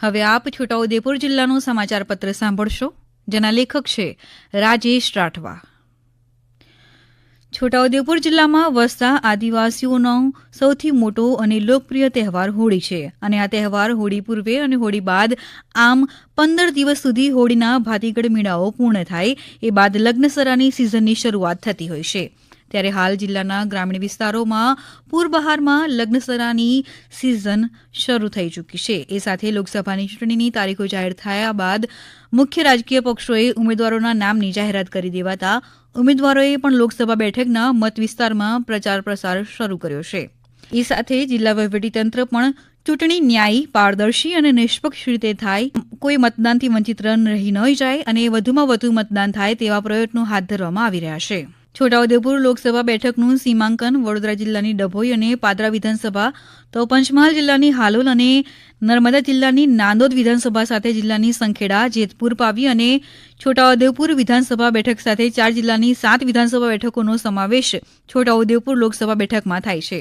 હવે આપ છોટાઉદેપુર જિલ્લાનું સમાચાર પત્ર સાંભળશો, જેના લેખક છે રાજેશ રાઠવા. છોટાઉદેપુર જિલ્લામાં વસતા આદિવાસીઓનો સૌથી મોટો અને લોકપ્રિય તહેવાર હોળી છે અને આ તહેવાર હોળી પૂર્વે અને હોળી બાદ આમ 15 દિવસ સુધી હોળીના ભાતીગળ મેળાઓ પૂર્ણ થાય એ બાદ લગ્નસરાની સિઝનની શરૂઆત થતી હોય છે. ત્યારે હાલ જિલ્લાના ગ્રામીણ વિસ્તારોમાં પૂરબહારમાં લગ્નસરાની સિઝન શરૂ થઈ ચૂકી છે. એ સાથે લોકસભાની ચૂંટણીની તારીખો જાહેર થયા બાદ મુખ્ય રાજકીય પક્ષોએ ઉમેદવારોના નામની જાહેરાત કરી દેવાતા ઉમેદવારોએ પણ લોકસભા બેઠકના મત વિસ્તારમાં પ્રચાર પ્રસાર શરૂ કર્યો છે. એ સાથે જિલ્લા વહીવટીતંત્ર પણ ચૂંટણી ન્યાયી, પારદર્શી અને નિષ્પક્ષ રીતે થાય, કોઈ મતદાનથી વંચિત રહી ન જાય અને વધુમાં વધુ મતદાન થાય તેવા પ્રયત્નો હાથ ધરવામાં આવી રહ્યા છે. છોટાઉદેપુર લોકસભા બેઠકનું સીમાંકન વડોદરા જિલ્લાની ડભોઈ અને પાદરા વિધાનસભા, તો પંચમહાલ જિલ્લાની હાલોલ અને નર્મદા જિલ્લાની નાંદોદ વિધાનસભા સાથે જિલ્લાની સંખેડા, જેતપુર, પાવી અને છોટાઉદેપુર વિધાનસભા બેઠક સાથે 4 જિલ્લાની 7 વિધાનસભા બેઠકોનો સમાવેશ છોટાઉદેપુર લોકસભા બેઠકમાં થાય છે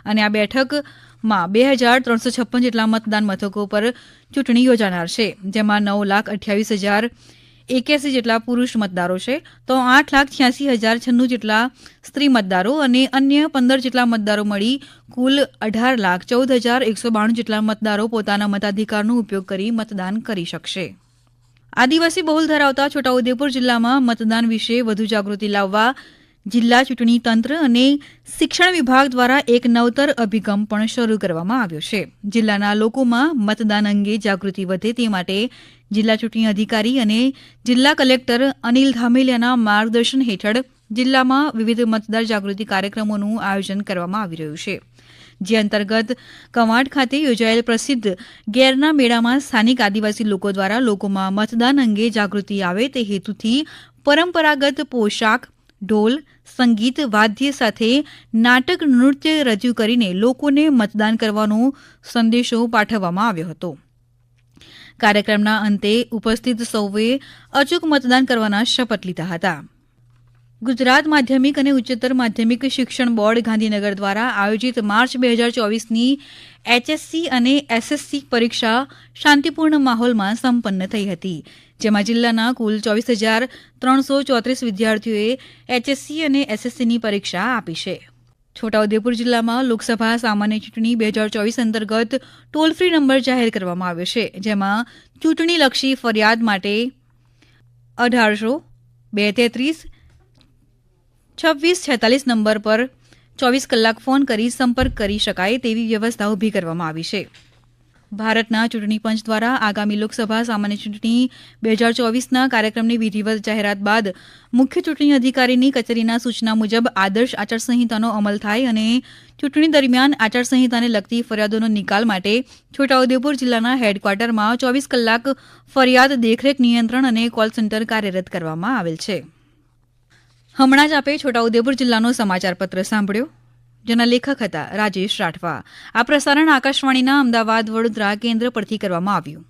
અને આ બેઠકમાં 2356 જેટલા મતદાન મથકો પર ચૂંટણી યોજાનાર છે, જેમાં 9,28,081 જેટલા પુરુષ મતદારો છે, તો 8,86,096 જેટલા સ્ત્રી મતદારો અને અન્ય 15 જેટલા મતદારો મળી કુલ 18,14,192 જેટલા મતદારો પોતાના મતાધિકારનો ઉપયોગ કરી મતદાન કરી શકશે. આદિવાસી બહુલ ધરાવતા છોટાઉદેપુર જિલ્લામાં મતદાન વિશે વધુ જાગૃતિ લાવવા જિલ્લા ચૂંટણી તંત્ર અને શિક્ષણ વિભાગ દ્વારા એક નવતર અભિગમ પણ શરૂ કરવામાં આવ્યો છે. જિલ્લાના લોકોમાં મતદાન અંગે જાગૃતિ વધે તે માટે જિલ્લા ચૂંટણી અધિકારી અને જિલ્લા કલેક્ટર અનિલ ધામેલિયાના માર્ગદર્શન હેઠળ જિલ્લામાં વિવિધ મતદાર જાગૃતિ કાર્યક્રમોનું આયોજન કરવામાં આવી રહ્યું છે. જે અંતર્ગત કવાંટ ખાતે યોજાયેલ પ્રસિદ્ધ ગેરના મેળામાં સ્થાનિક આદિવાસી લોકો દ્વારા લોકોમાં મતદાન અંગે જાગૃતિ આવે તે હેતુથી પરંપરાગત પોશાક, ઢોલ, સંગીત, વાદ્ય સાથે નાટક, નૃત્ય રજૂ કરીને લોકોને મતદાન કરવાનો સંદેશો પાઠવવામાં આવ્યો હતો. કાર્યક્રમના અંતે ઉપસ્થિત સૌએ અચૂક મતદાન કરવાના શપથ લીધા હતા. ગુજરાત માધ્યમિક અને ઉચ્ચતર માધ્યમિક શિક્ષણ બોર્ડ ગાંધીનગર દ્વારા આયોજિત માર્ચ 2024ની HSC અને SSC પરીક્ષા શાંતિપૂર્ણ માહોલમાં સંપન્ન થઈ હતી, જેમાં જિલ્લાના કુલ 24,334 વિદ્યાર્થીઓએ HSC અને SSCની પરીક્ષા આપી છે. છોટાઉદેપુર જિલ્લામાં લોકસભા સામાન્ય ચૂંટણી 2024 અંતર્ગત ટોલ ફ્રી નંબર જાહેર કરવામાં આવ્યો છે, જેમાં ચૂંટણીલક્ષી ફરિયાદ માટે 1800-233-2646 નંબર પર 24 કલાક ફોન કરી સંપર્ક કરી શકાય તેવી વ્યવસ્થા ઊભી કરવામાં આવી છે. ભારતના ચૂંટણી પંચ દ્વારા આગામી લોકસભા સામાન્ય ચૂંટણી 2024ના કાર્યક્રમની વિધિવત જાહેરાત બાદ મુખ્ય ચૂંટણી અધિકારીની કચેરીના સૂચના મુજબ આદર્શ આચારસંહિતાનો અમલ થાય અને ચૂંટણી દરમિયાન આચારસંહિતાને લગતી ફરિયાદોનો નિકાલ માટે છોટાઉદેપુર જિલ્લાના હેડક્વાર્ટરમાં 24 કલાક ફરિયાદ દેખરેખ, નિયંત્રણ અને કોલ સેન્ટર કાર્યરત કરવામાં આવેલ છે. હમણાં જ આપે છોટાઉદેપુર જિલ્લાનો સમાચાર પત્ર સાંભળ્યો, જેના લેખક હતા રાજેશ રાઠવા. આ પ્રસારણ આકાશવાણીના અમદાવાદ વડોદરા કેન્દ્ર પરથી કરવામાં આવ્યું.